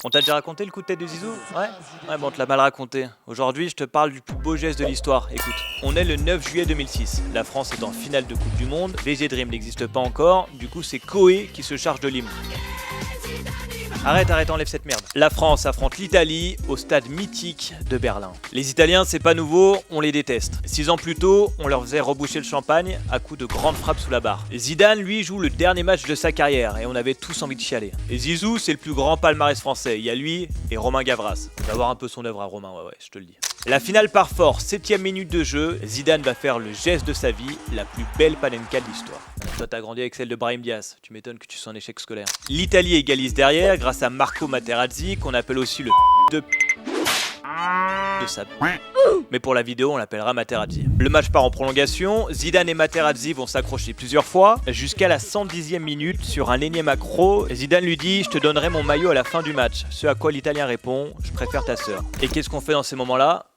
On t'a déjà raconté le coup de tête de Zizou? Ouais? Ouais, bon, on te l'a mal raconté. Aujourd'hui, je te parle du plus beau geste de l'histoire. Écoute, on est le 9 juillet 2006. La France est en finale de Coupe du Monde. VG Dream n'existe pas encore. Du coup, c'est Koé qui se charge de l'hymne. Arrête, enlève cette merde. La France affronte l'Italie au stade mythique de Berlin. Les Italiens, c'est pas nouveau, on les déteste. 6 ans plus tôt, on leur faisait reboucher le champagne à coups de grandes frappes sous la barre. Zidane, lui, joue le dernier match de sa carrière et on avait tous envie de chialer. Et Zizou, c'est le plus grand palmarès français. Il y a lui et Romain Gavras. On va voir un peu son œuvre à Romain, ouais, je te le dis. La finale par force, 7ème minute de jeu, Zidane va faire le geste de sa vie, la plus belle panenka de l'histoire. Toi t'as grandi avec celle de Brahim Diaz, tu m'étonnes que tu sois en échec scolaire. L'Italie égalise derrière grâce à Marco Materazzi, qu'on appelle aussi le de sa... Mais pour la vidéo, on l'appellera Materazzi. Le match part en prolongation, Zidane et Materazzi vont s'accrocher plusieurs fois, jusqu'à la 110e minute, sur un énième accro, Zidane lui dit « Je te donnerai mon maillot à la fin du match », ce à quoi l'Italien répond « Je préfère ta sœur ». Et qu'est-ce qu'on fait dans ces moments-là ?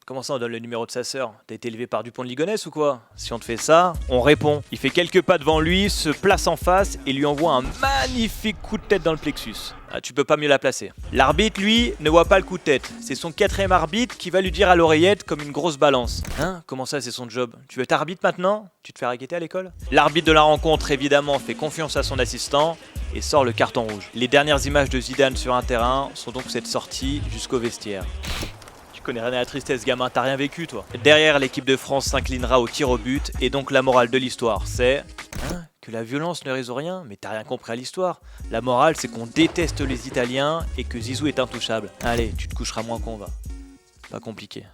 Comment ça on donne le numéro de sa sœur? T'as été élevé par Dupont de Ligonnès ou quoi? Si on te fait ça, on répond. Il fait quelques pas devant lui, se place en face et lui envoie un magnifique coup de tête dans le plexus. Ah, tu peux pas mieux la placer. L'arbitre, lui, ne voit pas le coup de tête. C'est son 4ème arbitre qui va lui dire à l'oreillette comme une grosse balance. Hein? Comment ça, c'est son job? Tu veux être arbitre maintenant? Tu te fais raqueter à l'école? L'arbitre de la rencontre, évidemment, fait confiance à son assistant et sort le carton rouge. Les dernières images de Zidane sur un terrain sont donc cette sortie jusqu'au vestiaire. Tu connais rien à la tristesse, gamin, t'as rien vécu, toi. Derrière, l'équipe de France s'inclinera au tir au but, et donc la morale de l'histoire, c'est... Hein? Que la violence ne résout rien? Mais t'as rien compris à l'histoire. La morale, c'est qu'on déteste les Italiens, et que Zizou est intouchable. Allez, tu te coucheras moins con, va. Pas compliqué.